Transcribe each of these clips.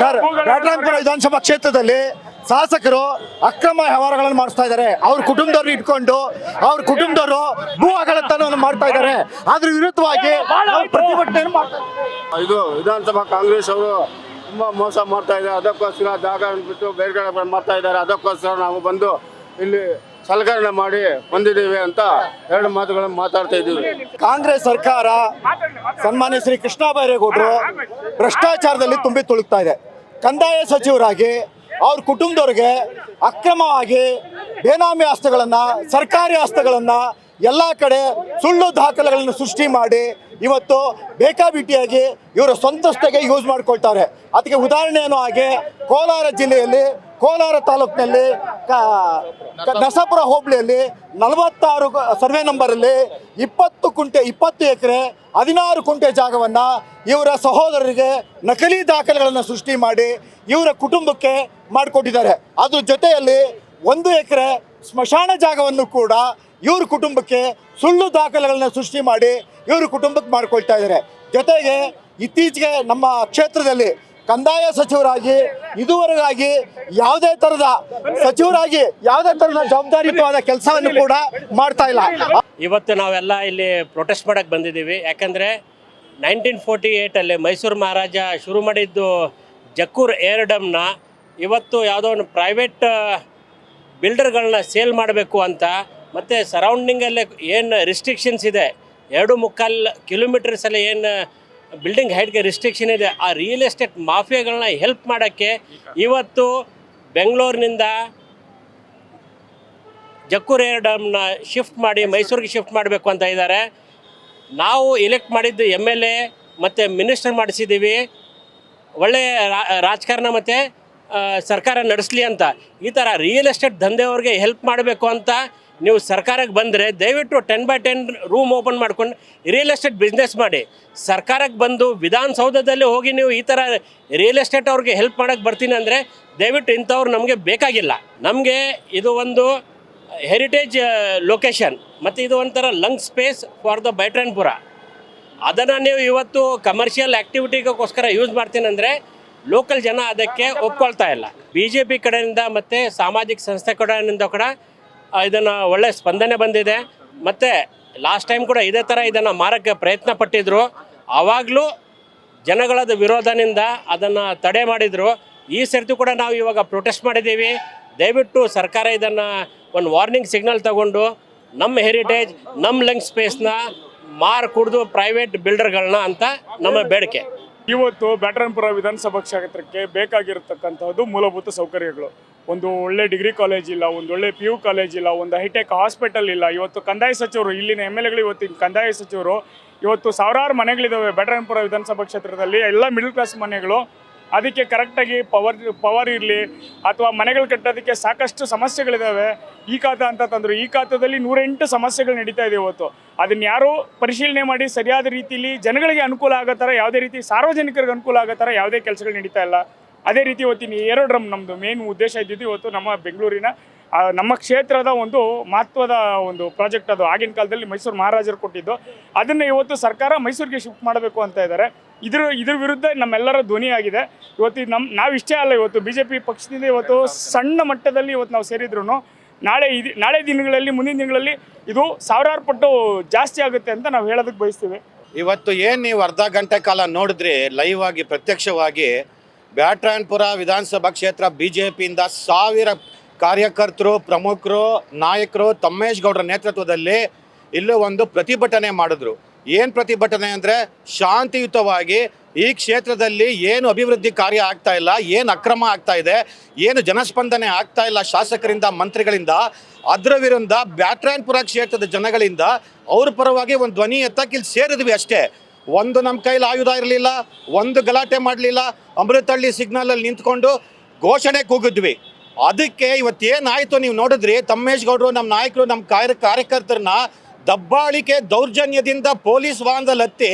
Sir, Byatarayanapura ವಿಧಾನಸಭಾ ಕ್ಷೇತ್ರದಲ್ಲಿ ಶಾಸಕರು ಅಕ್ರಮ ವ್ಯವಹಾರಗಳನ್ನು ಮಾಡಿಸ್ತಾ ಇದ್ದಾರೆ. ಅವ್ರ ಕುಟುಂಬದವ್ರು ಇಟ್ಕೊಂಡು ಅವ್ರ ಕುಟುಂಬದವರು ಭೂ ಆಡಳಿತವನ್ನು ಮಾಡ್ತಾ ಇದ್ದಾರೆ. ಅದ್ರ ವಿರುದ್ಧವಾಗಿ ಪ್ರತಿಭಟನೆ ಮಾಡ್ತಾ ಇದ್ದಾರೆ. ಇದು ವಿಧಾನಸಭಾ ಕಾಂಗ್ರೆಸ್ ಅವರು ತುಂಬಾ ಮೋಸ ಮಾಡ್ತಾ ಇದ್ದಾರೆ. ಅದಕ್ಕೋಸ್ಕರ ಜಾಗ ಬಿಟ್ಟು ಬೇರೆ ಕಡೆ ಮಾಡ್ತಾ ಇದ್ದಾರೆ. ಅದಕ್ಕೋಸ್ಕರ ನಾವು ಬಂದು ಇಲ್ಲಿ ಸಲಕರಣೆ ಮಾಡಿ ಬಂದಿದ್ದೀವಿ ಅಂತ ಎರಡು ಮಾತುಗಳನ್ನು ಮಾತಾಡ್ತಾ ಇದ್ದೀವಿ. ಕಾಂಗ್ರೆಸ್ ಸರ್ಕಾರ ಸನ್ಮಾನ್ಯ ಶ್ರೀ ಕೃಷ್ಣ ಬೈರೇಗೌಡರು ಭ್ರಷ್ಟಾಚಾರದಲ್ಲಿ ತುಂಬಿ ತುಳುಕ್ತಾ ಇದೆ. ಕಂದಾಯ ಸಚಿವರಾಗಿ ಅವ್ರ ಕುಟುಂಬದವ್ರಿಗೆ ಅಕ್ರಮವಾಗಿ ಬೇನಾಮಿ ಆಸ್ತಿಗಳನ್ನು, ಸರ್ಕಾರಿ ಆಸ್ತಿಗಳನ್ನು ಎಲ್ಲ ಕಡೆ ಸುಳ್ಳು ದಾಖಲೆಗಳನ್ನು ಸೃಷ್ಟಿ ಮಾಡಿ ಇವತ್ತು ಬೇಕಾಬಿಟ್ಟಿಯಾಗಿ ಇವರ ಸ್ವಂತಸ್ಥೆಗೆ ಯೂಸ್ ಮಾಡ್ಕೊಳ್ತಾರೆ. ಅದಕ್ಕೆ ಉದಾಹರಣೆಯನ್ನು ಹಾಗೆ ಕೋಲಾರ ಜಿಲ್ಲೆಯಲ್ಲಿ ಕೋಲಾರ ತಾಲೂಕಿನಲ್ಲಿ ನರಸಾಪುರ ಹೋಬಳಿಯಲ್ಲಿ 46 ಸರ್ವೆ ನಂಬರಲ್ಲಿ 20 ಎಕರೆ 16 ಕುಂಟೆ ಜಾಗವನ್ನು ಇವರ ಸಹೋದರರಿಗೆ ನಕಲಿ ದಾಖಲೆಗಳನ್ನು ಸೃಷ್ಟಿ ಮಾಡಿ ಇವರ ಕುಟುಂಬಕ್ಕೆ ಮಾಡಿಕೊಟ್ಟಿದ್ದಾರೆ. ಅದ್ರ ಜೊತೆಯಲ್ಲಿ 1 ಎಕರೆ ಸ್ಮಶಾನ ಜಾಗವನ್ನು ಕೂಡ ಇವ್ರ ಕುಟುಂಬಕ್ಕೆ ಸುಳ್ಳು ದಾಖಲೆಗಳನ್ನ ಸೃಷ್ಟಿ ಮಾಡಿ ಇವ್ರ ಕುಟುಂಬಕ್ಕೆ ಮಾಡ್ಕೊಳ್ತಾ ಇದ್ದಾರೆ. ಜೊತೆಗೆ ಇತ್ತೀಚೆಗೆ ನಮ್ಮ ಕ್ಷೇತ್ರದಲ್ಲಿ ಕಂದಾಯ ಸಚಿವರಾಗಿ ಇದುವರೆಗಾಗಿ ಯಾವುದೇ ಥರದ ಜವಾಬ್ದಾರಿಯುತವಾದ ಕೆಲಸವನ್ನು ಕೂಡ ಮಾಡ್ತಾ ಇಲ್ಲ. ಇವತ್ತು ನಾವೆಲ್ಲ ಇಲ್ಲಿ ಪ್ರೊಟೆಸ್ಟ್ ಮಾಡಕ್ಕೆ ಬಂದಿದ್ದೀವಿ. ಯಾಕಂದರೆ 1948 ಮೈಸೂರು ಮಹಾರಾಜ ಶುರು ಮಾಡಿದ್ದು ಜಕ್ಕೂರ್ ಏರ್ ಡ್ಯಾಮ್ನ ಇವತ್ತು ಯಾವುದೋ ಒಂದು ಪ್ರೈವೇಟ್ ಬಿಲ್ಡರ್ಗಳನ್ನ ಸೇಲ್ ಮಾಡಬೇಕು ಅಂತ, ಮತ್ತು ಸರೌಂಡಿಂಗಲ್ಲೇ ಏನು ರಿಸ್ಟ್ರಿಕ್ಷನ್ಸ್ ಇದೆ 2.25 ಕಿಲೋಮೀಟರ್ಸಲ್ಲಿ ಏನು ಬಿಲ್ಡಿಂಗ್ ಹೈಟ್ಗೆ ರಿಸ್ಟ್ರಿಕ್ಷನ್ ಇದೆ, ಆ ರಿಯಲ್ ಎಸ್ಟೇಟ್ ಮಾಫಿಯಾಗಳನ್ನ ಹೆಲ್ಪ್ ಮಾಡೋಕ್ಕೆ ಇವತ್ತು ಬೆಂಗಳೂರಿನಿಂದ ಜಕ್ಕೂರ್ ಏರ್ ಡ್ಯಾಮ್ನ ಶಿಫ್ಟ್ ಮಾಡಿ ಮೈಸೂರಿಗೆ ಶಿಫ್ಟ್ ಮಾಡಬೇಕು ಅಂತ ಇದ್ದಾರೆ. ನಾವು ಎಲೆಕ್ಟ್ ಮಾಡಿದ್ದು MLA ಮತ್ತು ಮಿನಿಸ್ಟರ್ ಮಾಡಿಸಿದ್ದೀವಿ, ಒಳ್ಳೆಯ ರಾಜಕಾರಣ ಮತ್ತು ಸರ್ಕಾರ ನಡೆಸಲಿ ಅಂತ. ಈ ಥರ ರಿಯಲ್ ಎಸ್ಟೇಟ್ ದಂಧೆಯವ್ರಿಗೆ ಹೆಲ್ಪ್ ಮಾಡಬೇಕು ಅಂತ ನೀವು ಸರ್ಕಾರಕ್ಕೆ ಬಂದರೆ ದಯವಿಟ್ಟು 10x10 ರೂಮ್ ಓಪನ್ ಮಾಡ್ಕೊಂಡು ರಿಯಲ್ ಎಸ್ಟೇಟ್ ಬಿಸ್ನೆಸ್ ಮಾಡಿ. ಸರ್ಕಾರಕ್ಕೆ ಬಂದು ವಿಧಾನಸೌಧದಲ್ಲಿ ಹೋಗಿ ನೀವು ಈ ಥರ ರಿಯಲ್ ಎಸ್ಟೇಟ್ ಅವ್ರಿಗೆ ಹೆಲ್ಪ್ ಮಾಡೋಕ್ಕೆ ಬರ್ತೀನಿ ಅಂದರೆ ದಯವಿಟ್ಟು ಇಂಥವ್ರು ನಮಗೆ ಬೇಕಾಗಿಲ್ಲ. ನಮಗೆ ಇದು ಒಂದು ಹೆರಿಟೇಜ್ ಲೊಕೇಶನ್ ಮತ್ತು ಇದು ಒಂಥರ lung space for the Byatarayanapura. ಅದನ್ನು ನೀವು ಇವತ್ತು ಕಮರ್ಷಿಯಲ್ ಆ್ಯಕ್ಟಿವಿಟಿಗೋಸ್ಕರ ಯೂಸ್ ಮಾಡ್ತೀನಿ ಅಂದರೆ ಲೋಕಲ್ ಜನ ಅದಕ್ಕೆ ಒಪ್ಕೊಳ್ತಾ ಇಲ್ಲ. BJP ಕಡೆಯಿಂದ ಮತ್ತು ಸಾಮಾಜಿಕ ಸಂಸ್ಥೆ ಕಡೆಯಿಂದ ಕೂಡ ಇದನ್ನು ಒಳ್ಳೆಯ ಸ್ಪಂದನೆ ಬಂದಿದೆ. ಮತ್ತು ಲಾಸ್ಟ್ ಟೈಮ್ ಕೂಡ ಇದೇ ಥರ ಇದನ್ನು ಮಾರಕ್ಕೆ ಪ್ರಯತ್ನ ಪಟ್ಟಿದ್ದರು. ಆವಾಗಲೂ ಜನಗಳದ ವಿರೋಧದಿಂದ ಅದನ್ನು ತಡೆ ಮಾಡಿದರು. ಈ ಸರ್ತಿ ಕೂಡ ನಾವು ಇವಾಗ ಪ್ರೊಟೆಸ್ಟ್ ಮಾಡಿದ್ದೀವಿ. ದಯವಿಟ್ಟು ಸರ್ಕಾರ ಇದನ್ನು ಒಂದು ವಾರ್ನಿಂಗ್ ಸಿಗ್ನಲ್ ತಗೊಂಡು ನಮ್ಮ ಹೆರಿಟೇಜ್, ನಮ್ಮ ಲಂಗ್ ಸ್ಪೇಸ್ನ ಕುಡಿದು ಪ್ರೈವೇಟ್ ಬಿಲ್ಡರ್ಗಳನ್ನ ಅಂತ ನಮ್ಮ ಬೇಡಿಕೆ. ಇವತ್ತು ಬ್ಯಾಟರಾಯನಪುರ ವಿಧಾನಸಭಾ ಕ್ಷೇತ್ರಕ್ಕೆ ಬೇಕಾಗಿರತಕ್ಕಂಥದ್ದು ಮೂಲಭೂತ ಸೌಕರ್ಯಗಳು. ಒಂದು ಒಳ್ಳೆ ಡಿಗ್ರಿ ಕಾಲೇಜ್ ಇಲ್ಲ, ಒಂದು ಒಳ್ಳೆ PU ಕಾಲೇಜ್ ಇಲ್ಲ, ಒಂದು ಹೈಟೆಕ್ ಹಾಸ್ಪಿಟಲ್ ಇಲ್ಲ. ಇವತ್ತು ಕಂದಾಯ ಸಚಿವರು, ಇಲ್ಲಿನ MLAಗಳು, ಇವತ್ತಿನ ಕಂದಾಯ ಸಚಿವರು, ಇವತ್ತು ಸಾವಿರಾರು ಮನೆಗಳಿದ್ದಾವೆ ಬ್ಯಾಟರಾಯನಪುರ ವಿಧಾನಸಭಾ ಕ್ಷೇತ್ರದಲ್ಲಿ, ಎಲ್ಲ ಮಿಡಲ್ ಕ್ಲಾಸ್ ಮನೆಗಳು. ಅದಕ್ಕೆ ಕರೆಕ್ಟಾಗಿ ಪವರ್ ಇರಲಿ ಅಥವಾ ಮನೆಗಳು ಕಟ್ಟೋದಕ್ಕೆ ಸಾಕಷ್ಟು ಸಮಸ್ಯೆಗಳಿದ್ದಾವೆ. ಈ ಖಾತೆ ಅಂತ ತಂದರು, ಈ ಖಾತೆಯಲ್ಲಿ 108 ಸಮಸ್ಯೆಗಳು ನಡೀತಾ ಇದೆ ಇವತ್ತು. ಅದನ್ನು ಯಾರು ಪರಿಶೀಲನೆ ಮಾಡಿ ಸರಿಯಾದ ರೀತಿಯಲ್ಲಿ ಜನಗಳಿಗೆ ಅನುಕೂಲ ಆಗೋ ಥರ, ಯಾವುದೇ ರೀತಿ ಸಾರ್ವಜನಿಕರಿಗೆ ಅನುಕೂಲ ಆಗೋ ಥರ ಯಾವುದೇ ಕೆಲಸಗಳು ನಡೀತಾ ಇಲ್ಲ. ಅದೇ ರೀತಿ ಇವತ್ತಿನ ಏರೋ ಡ್ರಮ್ ನಮ್ಮದು ಮೇನ್ ಉದ್ದೇಶ ಇದ್ದಿದ್ದು ಇವತ್ತು ನಮ್ಮ ಬೆಂಗಳೂರಿನ ನಮ್ಮ ಕ್ಷೇತ್ರದ ಒಂದು ಮಹತ್ವದ ಒಂದು ಪ್ರಾಜೆಕ್ಟ್. ಅದು ಆಗಿನ ಕಾಲದಲ್ಲಿ ಮೈಸೂರು ಮಹಾರಾಜರು ಕೊಟ್ಟಿದ್ದು. ಅದನ್ನು ಇವತ್ತು ಸರ್ಕಾರ ಮೈಸೂರಿಗೆ ಶಿಫ್ಟ್ ಮಾಡಬೇಕು ಅಂತ ಇದ್ದಾರೆ. ಇದ್ರ ವಿರುದ್ಧ ನಮ್ಮೆಲ್ಲರ ಧ್ವನಿ ಆಗಿದೆ. ಇವತ್ತು ನಾವು ಇಷ್ಟೇ ಅಲ್ಲ, ಇವತ್ತು BJP ಪಕ್ಷದಿಂದ ಇವತ್ತು ಸಣ್ಣ ಮಟ್ಟದಲ್ಲಿ ಇವತ್ತು ನಾವು ಸೇರಿದ್ರು ನಾಳೆ ದಿನಗಳಲ್ಲಿ, ಮುಂದಿನ ದಿನಗಳಲ್ಲಿ ಇದು ಸಾವಿರಾರು ಪಟ್ಟು ಜಾಸ್ತಿ ಆಗುತ್ತೆ ಅಂತ ನಾವು ಹೇಳೋದಕ್ಕೆ ಬಯಸ್ತೀವಿ. ಇವತ್ತು ಏನು ನೀವು ಅರ್ಧ ಗಂಟೆ ಕಾಲ ನೋಡಿದ್ರಿ ಲೈವ್ ಆಗಿ ಪ್ರತ್ಯಕ್ಷವಾಗಿ, ಬ್ಯಾಟರಾಯನಪುರ ವಿಧಾನಸಭಾ ಕ್ಷೇತ್ರ BJPಯಿಂದ 1000 ಕಾರ್ಯಕರ್ತರು, ಪ್ರಮುಖರು, ನಾಯಕರು ತಮ್ಮೇಶ್ ಗೌಡರ ನೇತೃತ್ವದಲ್ಲಿ ಇಲ್ಲೂ ಒಂದು ಪ್ರತಿಭಟನೆ ಮಾಡಿದ್ರು. ಏನು ಪ್ರತಿಭಟನೆ ಅಂದರೆ, ಶಾಂತಿಯುತವಾಗಿ ಈ ಕ್ಷೇತ್ರದಲ್ಲಿ ಏನು ಅಭಿವೃದ್ಧಿ ಕಾರ್ಯ ಆಗ್ತಾ ಇಲ್ಲ, ಏನು ಅಕ್ರಮ ಆಗ್ತಾ ಇದೆ, ಏನು ಜನಸ್ಪಂದನೆ ಆಗ್ತಾ ಇಲ್ಲ ಶಾಸಕರಿಂದ, ಮಂತ್ರಿಗಳಿಂದ, ಅದರ ವಿರುದ್ಧ ಬ್ಯಾಟರಾಯನಪುರ ಕ್ಷೇತ್ರದ ಜನಗಳಿಂದ ಅವ್ರ ಪರವಾಗಿ ಒಂದು ಧ್ವನಿ ಎತ್ತಕ್ಕೆ ಇಲ್ಲಿ ಸೇರಿದ್ವಿ ಅಷ್ಟೇ. ಒಂದು ನಮ್ಮ ಕೈಲಿ ಆಯುಧ ಇರಲಿಲ್ಲ, ಒಂದು ಗಲಾಟೆ ಮಾಡಲಿಲ್ಲ. ಅಮೃತಹಳ್ಳಿ ಸಿಗ್ನಲಲ್ಲಿ ನಿಂತ್ಕೊಂಡು ಘೋಷಣೆ ಕೂಗಿದ್ವಿ. ಅದಕ್ಕೆ ಇವತ್ತೇನಾಯಿತು ನೀವು ನೋಡಿದ್ರಿ, ತಮ್ಮೇಶ್ ಗೌಡರು, ನಮ್ಮ ನಾಯಕರು, ನಮ್ಮ ಕಾರ್ಯಕರ್ತರನ್ನ ದಬ್ಬಾಳಿಕೆ ದೌರ್ಜನ್ಯದಿಂದ ಪೊಲೀಸ್ ವಾಹನದಲ್ಲಿ ಹತ್ತಿ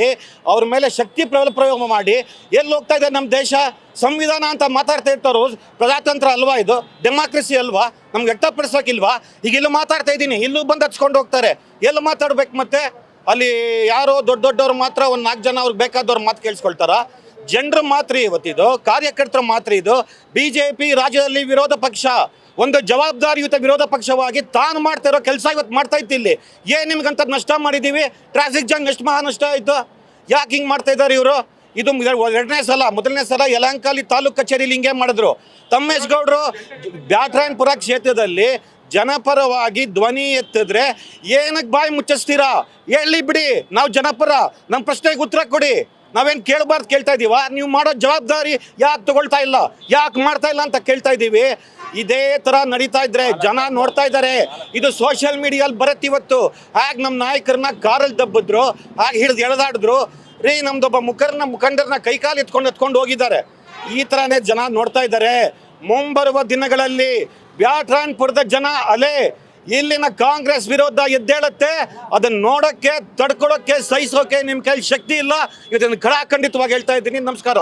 ಅವ್ರ ಮೇಲೆ ಶಕ್ತಿ ಪ್ರಯೋಗ ಮಾಡಿ ಎಲ್ಲಿ ಹೋಗ್ತಾ ಇದೆ ನಮ್ಮ ದೇಶ? ಸಂವಿಧಾನ ಅಂತ ಮಾತಾಡ್ತಾ ಇರ್ತಾರೋ, ಪ್ರಜಾತಂತ್ರ ಅಲ್ವಾ ಇದು? ಡೆಮಾಕ್ರಸಿ ಅಲ್ವಾ? ನಮ್ಗೆ ವ್ಯಕ್ತಪಡಿಸೋಕಿಲ್ವಾ? ಈಗ ಇಲ್ಲೂ ಮಾತಾಡ್ತಾ ಇದ್ದೀನಿ, ಇಲ್ಲೂ ಬಂದು ಹಚ್ಕೊಂಡು ಹೋಗ್ತಾರೆ. ಎಲ್ಲಿ ಮಾತಾಡ್ಬೇಕು? ಮತ್ತೆ ಅಲ್ಲಿ ಯಾರೋ ದೊಡ್ಡವ್ರು ಮಾತ್ರ ಒಂದು 4 ಜನ ಅವ್ರಿಗೆ ಬೇಕಾದವ್ರು ಮಾತು ಕೇಳಿಸ್ಕೊಳ್ತಾರ? ಜನರು ಮಾತ್ರ ಇವತ್ತಿದು, ಕಾರ್ಯಕರ್ತರು ಮಾತ್ರ ಇದು. BJP ರಾಜ್ಯದಲ್ಲಿ ವಿರೋಧ ಪಕ್ಷ, ಒಂದು ಜವಾಬ್ದಾರಿಯುತ ವಿರೋಧ ಪಕ್ಷವಾಗಿ ತಾನು ಮಾಡ್ತಾ ಇರೋ ಕೆಲಸ ಇವತ್ತು ಮಾಡ್ತಾ ಇತ್ತು. ಇಲ್ಲಿ ಏನು ನಿಮ್ಗಂತ ನಷ್ಟ ಮಾಡಿದ್ದೀವಿ? ಟ್ರಾಫಿಕ್ ಜಾಮ್ ಎಷ್ಟು ಮಹಾ ನಷ್ಟ ಆಯಿತು? ಯಾಕೆ ಹಿಂಗೆ ಮಾಡ್ತಾ ಇದ್ದಾರೆ ಇವರು? ಇದು ಎರಡನೇ ಸಲ. ಮೊದಲನೇ ಸಲ ಯಲಹಂಕಲ್ಲಿ ತಾಲೂಕು ಕಚೇರಿಲಿ ಹಿಂಗೆ ಮಾಡಿದ್ರು. ತಮ್ಮೇಶ್ಗೌಡರು ಬ್ಯಾಟರಾಯನಪುರ ಕ್ಷೇತ್ರದಲ್ಲಿ ಜನಪರವಾಗಿ ಧ್ವನಿ ಎತ್ತಿದ್ರೆ ಏನಕ್ಕೆ ಬಾಯಿ ಮುಚ್ಚಿಸ್ತೀರಾ? ಹೇಳಿ ಬಿಡಿ, ನಾವು ಜನಪರ, ನಮ್ಮ ಪ್ರಶ್ನೆಗೆ ಉತ್ತರ ಕೊಡಿ. ನಾವೇನು ಕೇಳಬಾರ್ದು ಕೇಳ್ತಾ ಇದ್ದೀವ? ನೀವು ಮಾಡೋ ಜವಾಬ್ದಾರಿ ಯಾಕೆ ತಗೊಳ್ತಾ ಇಲ್ಲ, ಯಾಕೆ ಮಾಡ್ತಾ ಇಲ್ಲ ಅಂತ ಕೇಳ್ತಾ ಇದ್ದೀವಿ. ಇದೇ ಥರ ನಡೀತಾ ಇದ್ರೆ ಜನ ನೋಡ್ತಾ ಇದ್ದಾರೆ. ಇದು ಸೋಷಿಯಲ್ ಮೀಡಿಯಲ್ಲಿ ಬರುತ್ತೆ ಇವತ್ತು. ಹಾಗೆ ನಮ್ಮ ನಾಯಕರನ್ನ ಕಾರಲ್ಲಿ ದಬ್ಬಿದ್ರು, ಹಾಗೆ ಹಿಡಿದು ಎಳೆದಾಡಿದ್ರು ರೀ. ನಮ್ದೊಬ್ಬ ಮುಖಂಡರನ್ನ ಕೈಕಾಲು ಎತ್ಕೊಂಡು ಹೋಗಿದ್ದಾರೆ. ಈ ಥರನೇ ಜನ ನೋಡ್ತಾ ಇದ್ದಾರೆ. ಮುಂಬರುವ ದಿನಗಳಲ್ಲಿ ಬ್ಯಾಟರಾಯನಪುರದ ಜನ ಅಲೆ ಇಲ್ಲಿನ ಕಾಂಗ್ರೆಸ್ ವಿರೋಧ ಎದ್ದೇಳುತ್ತೆ. ಅದನ್ನ ನೋಡೋಕ್ಕೆ, ತಡ್ಕೊಳ್ಳೋಕ್ಕೆ, ಸಹಿಸೋಕೆ ನಿಮ್ಮ ಕೈಲಿ ಶಕ್ತಿ ಇಲ್ಲ. ಇದನ್ನು ಖಡಾಖಂಡಿತವಾಗಿ ಹೇಳ್ತಾ ಇದ್ದೀನಿ. ನಮಸ್ಕಾರ.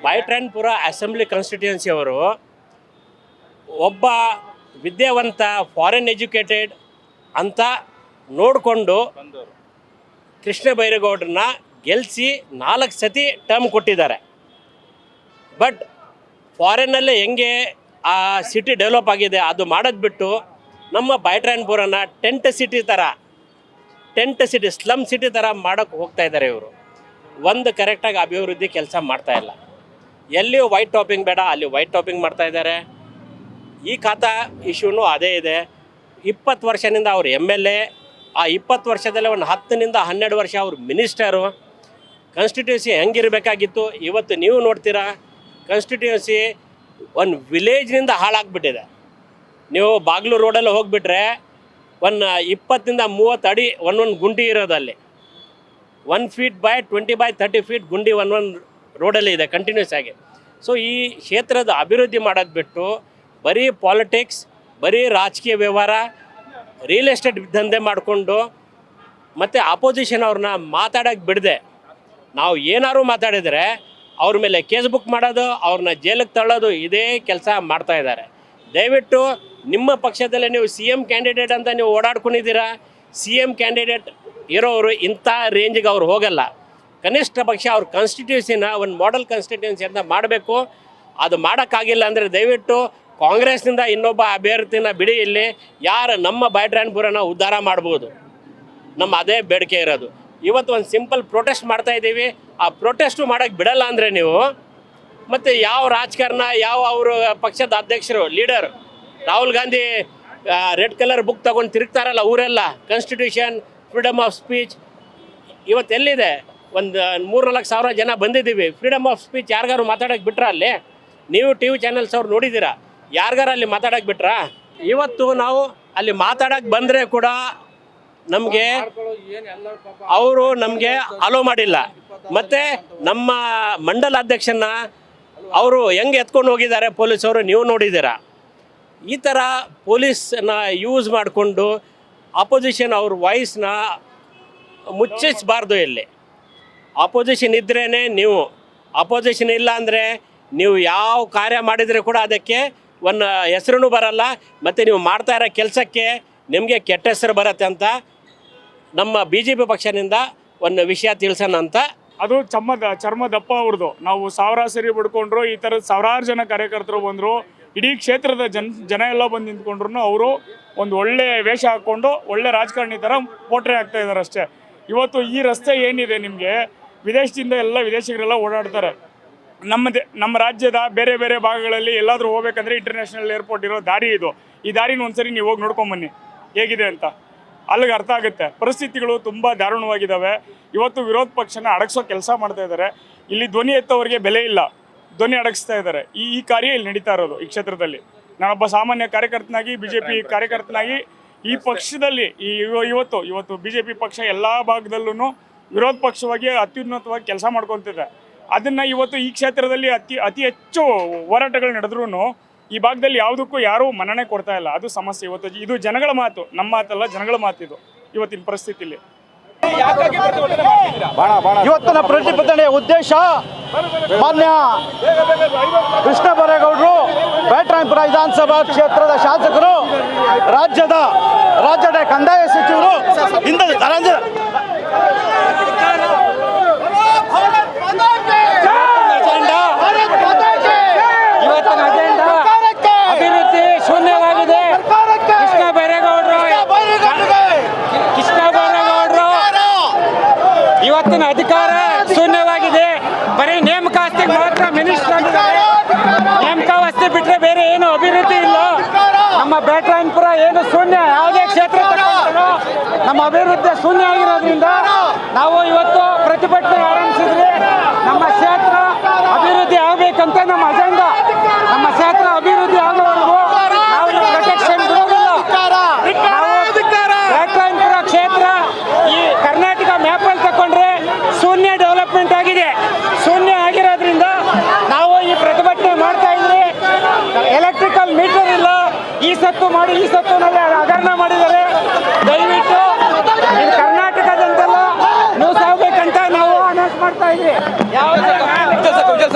ಬ್ಯಾಟರಾಯನಪುರ ಅಸೆಂಬ್ಲಿ ಕಾನ್ಸ್ಟಿಟ್ಯೂನ್ಸಿ ಅವರು ಒಬ್ಬ ವಿದ್ಯಾವಂತ, ಫಾರಿನ್ ಎಜುಕೇಟೆಡ್ ಅಂತ ನೋಡಿಕೊಂಡು ಕೃಷ್ಣ ಬೈರೇಗೌಡರನ್ನ ಗೆಲ್ಲಿಸಿ 4 ಸತಿ ಟರ್ಮ್ ಕೊಟ್ಟಿದ್ದಾರೆ. ಬಟ್ ಫಾರಿನ್ನಲ್ಲೇ ಹೆಂಗೆ ಆ ಸಿಟಿ ಡೆವಲಪ್ ಆಗಿದೆ ಅದು ಮಾಡೋದು ಬಿಟ್ಟು ನಮ್ಮ ಬ್ಯಾಟರಾಯನಪುರನ ಟೆಂಟ್ ಸಿಟಿ, ಸ್ಲಮ್ ಸಿಟಿ ಥರ ಮಾಡೋಕ್ಕೆ ಹೋಗ್ತಾ ಇದ್ದಾರೆ ಇವರು. ಒಂದು ಕರೆಕ್ಟಾಗಿ ಅಭಿವೃದ್ಧಿ ಕೆಲಸ ಮಾಡ್ತಾ ಇಲ್ಲ. ಎಲ್ಲಿಯೂ ವೈಟ್ ಟಾಪಿಂಗ್ ಬೇಡ, ಅಲ್ಲಿ ವೈಟ್ ಟಾಪಿಂಗ್ ಮಾಡ್ತಾ ಇದ್ದಾರೆ. ಈ ಖಾತಾ ಇಶ್ಯೂನೂ ಅದೇ ಇದೆ. 20 ವರ್ಷದಿಂದ ಅವರು MLA, ಆ 20 ವರ್ಷದಲ್ಲೇ ಒಂದು 10ನಿಂದ 12 ವರ್ಷ ಅವರು ಮಿನಿಸ್ಟರು. ಕಾನ್ಸ್ಟಿಟ್ಯೂನ್ಸಿ ಹೆಂಗಿರಬೇಕಾಗಿತ್ತು ಇವತ್ತು ನೀವು ನೋಡ್ತೀರಾ. ಕಾನ್ಸ್ಟಿಟ್ಯೂನ್ಸಿ ಒಂದು ವಿಲೇಜ್ನಿಂದ ಹಾಳಾಗ್ಬಿಟ್ಟಿದೆ. ನೀವು ಬಾಗ್ಲೂರು ರೋಡಲ್ಲಿ ಹೋಗಿಬಿಟ್ರೆ ಒಂದು 20ನಿಂದ 30 ಅಡಿ ಒಂದೊಂದು ಗುಂಡಿ ಇರೋದಲ್ಲಿ. 1 ಫೀಟ್ ಬೈ 20 ಬೈ 30 ಫೀಟ್ ಗುಂಡಿ ಒಂದೊಂದು ರೋಡಲ್ಲಿ ಇದೆ ಕಂಟಿನ್ಯೂಸ್ ಆಗಿ. ಸೊ ಈ ಕ್ಷೇತ್ರದ ಅಭಿವೃದ್ಧಿ ಮಾಡೋದು ಬಿಟ್ಟು ಬರೀ ಪಾಲಿಟಿಕ್ಸ್, ಬರೀ ರಾಜಕೀಯ ವ್ಯವಹಾರ, ರಿಯಲ್ ಎಸ್ಟೇಟ್ ದಂಧೆ ಮಾಡಿಕೊಂಡು ಮತ್ತು ಅಪೋಸಿಷನ್ ಅವ್ರನ್ನ ಮಾತಾಡೋಕ್ಕೆ ಬಿಡದೆ ನಾವು ಏನಾದ್ರು ಮಾತಾಡಿದರೆ ಅವ್ರ ಮೇಲೆ ಕೇಸ್ ಬುಕ್ ಮಾಡೋದು, ಅವ್ರನ್ನ ಜೈಲಿಗೆ ತಳ್ಳೋದು, ಇದೇ ಕೆಲಸ ಮಾಡ್ತಾ ಇದ್ದಾರೆ. ದಯವಿಟ್ಟು ನಿಮ್ಮ ಪಕ್ಷದಲ್ಲೇ ನೀವು CM ಕ್ಯಾಂಡಿಡೇಟ್ ಅಂತ ನೀವು ಓಡಾಡ್ಕೊಂಡಿದ್ದೀರಾ. CM ಕ್ಯಾಂಡಿಡೇಟ್ ಇರೋರು ಇಂಥ ರೇಂಜಿಗೆ ಅವ್ರು ಹೋಗಲ್ಲ. ಕನಿಷ್ಠ ಪಕ್ಷ ಅವ್ರ ಕಾನ್ಸ್ಟಿಟ್ಯೂನ್ಸಿನ ಒಂದು ಮಾಡೆಲ್ ಕಾನ್ಸ್ಟಿಟ್ಯೂನ್ಸಿ ಅಂತ ಮಾಡಬೇಕು. ಅದು ಮಾಡೋಕ್ಕಾಗಿಲ್ಲ ಅಂದರೆ ದಯವಿಟ್ಟು ಕಾಂಗ್ರೆಸ್ನಿಂದ ಇನ್ನೊಬ್ಬ ಅಭ್ಯರ್ಥಿನ ಬಿಡಿ. ಇಲ್ಲಿ ಯಾರು ನಮ್ಮ ಬ್ಯಾಟರಾಯನಪುರನ ಉದ್ಧಾರ ಮಾಡ್ಬೋದು, ನಮ್ಮ ಅದೇ ಬೇಡಿಕೆ ಇರೋದು. ಇವತ್ತು ಒಂದು ಸಿಂಪಲ್ ಪ್ರೊಟೆಸ್ಟ್ ಮಾಡ್ತಾ ಇದ್ದೀವಿ. ಆ ಪ್ರೊಟೆಸ್ಟು ಮಾಡೋಕ್ಕೆ ಬಿಡಲ್ಲ ಅಂದರೆ ನೀವು ಮತ್ತು ಯಾವ ರಾಜಕಾರಣ, ಯಾವ ಅವರು ಪಕ್ಷದ ಅಧ್ಯಕ್ಷರು, leader Rahul Gandhi red colour book ತೊಗೊಂಡು ತಿರುಗ್ತಾರಲ್ಲ ಊರೆಲ್ಲ, ಕಾನ್ಸ್ಟಿಟ್ಯೂಷನ್, ಫ್ರೀಡಮ್ ಆಫ್ ಸ್ಪೀಚ್ ಇವತ್ತೆಲ್ಲಿದೆ? ಒಂದು 3-4 ಸಾವಿರ ಜನ ಬಂದಿದ್ದೀವಿ. ಫ್ರೀಡಮ್ ಆಫ್ ಸ್ಪೀಚ್ ಯಾರಿಗಾರು ಮಾತಾಡೋಕ್ಕೆ ಬಿಟ್ರಾ? ಅಲ್ಲಿ ನೀವು TV ಚಾನೆಲ್ಸ್ ಅವ್ರು ನೋಡಿದ್ದೀರಾ? ಯಾರಿಗಾರು ಅಲ್ಲಿ ಮಾತಾಡೋಕ್ಕೆ ಬಿಟ್ರಾ? ಇವತ್ತು ನಾವು ಅಲ್ಲಿ ಮಾತಾಡೋಕ್ಕೆ ಬಂದರೆ ಕೂಡ ನಮಗೆ ಅವರು ನಮಗೆ ಅಲೋ ಮಾಡಿಲ್ಲ. ಮತ್ತು ನಮ್ಮ ಮಂಡಲ ಅಧ್ಯಕ್ಷನ ಅವರು ಹೆಂಗೆ ಎತ್ಕೊಂಡು ಹೋಗಿದ್ದಾರೆ ಪೊಲೀಸವರು ನೀವು ನೋಡಿದ್ದೀರಾ. ಈ ಥರ ಪೊಲೀಸನ್ನ ಯೂಸ್ ಮಾಡಿಕೊಂಡು ಅಪೋಸಿಷನ್ ಅವ್ರ ವಾಯ್ಸ್ನ ಮುಚ್ಚಿಸಬಾರ್ದು. ಇಲ್ಲಿ ಅಪೋಸಿಷನ್ ಇದ್ರೇ ನೀವು, ಅಪೋಸಿಷನ್ ಇಲ್ಲ ಅಂದರೆ ನೀವು ಯಾವ ಕಾರ್ಯ ಮಾಡಿದರೆ ಕೂಡ ಅದಕ್ಕೆ ಒಂದು ಹೆಸರು ಬರಲ್ಲ. ಮತ್ತು ನೀವು ಮಾಡ್ತಾ ಇರೋ ಕೆಲಸಕ್ಕೆ ನಿಮಗೆ ಕೆಟ್ಟ ಹೆಸರು ಬರುತ್ತೆ ಅಂತ ನಮ್ಮ BJP ಪಕ್ಷದಿಂದ ಒಂದು ವಿಷಯ ತಿಳಿಸೋಣ ಅಂತ. ಅದು ಚರ್ಮದಪ್ಪ ಅವ್ರದ್ದು. ನಾವು ಸರಿ ಬಿಡ್ಕೊಂಡ್ರು, ಈ ಥರದ ಸಾವಿರಾರು ಜನ ಕಾರ್ಯಕರ್ತರು ಬಂದರು, ಇಡೀ ಕ್ಷೇತ್ರದ ಜನ ಎಲ್ಲ ಬಂದು ನಿಂತ್ಕೊಂಡ್ರು. ಅವರು ಒಂದು ಒಳ್ಳೆ ವೇಷ ಹಾಕ್ಕೊಂಡು ಒಳ್ಳೆ ರಾಜಕಾರಣಿ ಥರ ಪೋಟ್ರೆ ಆಗ್ತಾ ಇದ್ದಾರೆ ಅಷ್ಟೇ. ಇವತ್ತು ಈ ರಸ್ತೆ ಏನಿದೆ ನಿಮಗೆ, ವಿದೇಶದಿಂದ ಎಲ್ಲ ವಿದೇಶಿಗರೆಲ್ಲ ಓಡಾಡ್ತಾರೆ. ನಮ್ಮ ರಾಜ್ಯದ ಬೇರೆ ಬೇರೆ ಭಾಗಗಳಲ್ಲಿ ಎಲ್ಲಾದರೂ ಹೋಗ್ಬೇಕಂದ್ರೆ ಇಂಟರ್ನ್ಯಾಷನಲ್ ಏರ್ಪೋರ್ಟ್ ಇರೋ ದಾರಿ ಇದು. ಈ ದಾರಿನ ಒಂದ್ಸರಿ ನೀವು ಹೋಗಿ ನೋಡ್ಕೊಂಬನ್ನಿ ಹೇಗಿದೆ ಅಂತ, ಅಲ್ಲಿಗೆ ಅರ್ಥ ಆಗುತ್ತೆ. ಪರಿಸ್ಥಿತಿಗಳು ತುಂಬ ದಾರುಣವಾಗಿದ್ದಾವೆ. ಇವತ್ತು ವಿರೋಧ ಪಕ್ಷನ ಅಡಗಿಸೋ ಕೆಲಸ ಮಾಡ್ತಾ ಇದ್ದಾರೆ. ಇಲ್ಲಿ ಧ್ವನಿ ಎತ್ತವರಿಗೆ ಬೆಲೆ ಇಲ್ಲ, ಧ್ವನಿ ಅಡಗಿಸ್ತಾ ಇದ್ದಾರೆ. ಈ ಕಾರ್ಯ ಇಲ್ಲಿ ನಡೀತಾ ಇರೋದು ಈ ಕ್ಷೇತ್ರದಲ್ಲಿ. ನಾನೊಬ್ಬ ಸಾಮಾನ್ಯ ಕಾರ್ಯಕರ್ತನಾಗಿ, BJP ಕಾರ್ಯಕರ್ತನಾಗಿ ಈ ಪಕ್ಷದಲ್ಲಿ ಇವತ್ತು BJP ಪಕ್ಷ ಎಲ್ಲ ಭಾಗದಲ್ಲೂ ವಿರೋಧ ಪಕ್ಷವಾಗಿ ಅತ್ಯುನ್ನತವಾಗಿ ಕೆಲಸ ಮಾಡ್ಕೊತಿದೆ. ಅದನ್ನು ಇವತ್ತು ಈ ಕ್ಷೇತ್ರದಲ್ಲಿ ಅತಿ ಹೆಚ್ಚು ಹೋರಾಟಗಳು ನಡೆದ್ರೂ ಈ ಭಾಗದಲ್ಲಿ ಯಾವುದಕ್ಕೂ ಯಾರೂ ಮನ್ನಣೆ ಕೊಡ್ತಾ ಇಲ್ಲ. ಅದು ಸಮಸ್ಯೆ. ಇವತ್ತು ಇದು ಜನಗಳ ಮಾತು, ನಮ್ಮ ಮಾತಲ್ಲ, ಜನಗಳ ಮಾತಿದು ಇವತ್ತಿನ ಪರಿಸ್ಥಿತಿಯಲ್ಲಿ. ಇವತ್ತಿನ ಪ್ರತಿಭಟನೆಯ ಉದ್ದೇಶ ಮಾನ್ಯ ಕೃಷ್ಣ ಬೈರೇಗೌಡರು, ಬ್ಯಾಟರಾಯನಪುರ ವಿಧಾನಸಭಾ ಕ್ಷೇತ್ರದ ಶಾಸಕರು, ರಾಜ್ಯದ ಕಂದಾಯ ಸಚಿವರು ಬರೀ ನೇಮಕಾತಿಗೆ ಮಾತ್ರ ಮಿನಿಸ್ಟರ್ ಆಗಿದ್ದಾರೆ. ನೇಮಕಾವಸ್ಥೆ ಬಿಟ್ಟರೆ ಬೇರೆ ಏನು ಅಭಿವೃದ್ಧಿ ಇಲ್ಲ. ನಮ್ಮ ಬ್ಯಾಟರಾಯನಪುರ ಏನು ಶೂನ್ಯ, ಯಾವುದೇ ಕ್ಷೇತ್ರ ತಗೊಂಡ್ರು ನಮ್ಮ ಅಭಿವೃದ್ಧಿ ಶೂನ್ಯ ಆಗಿರೋದ್ರಿಂದ ನಾವು ಇವತ್ತು ಪ್ರತಿಭಟನೆ ಆರಂಭಿಸಿದ್ವಿ.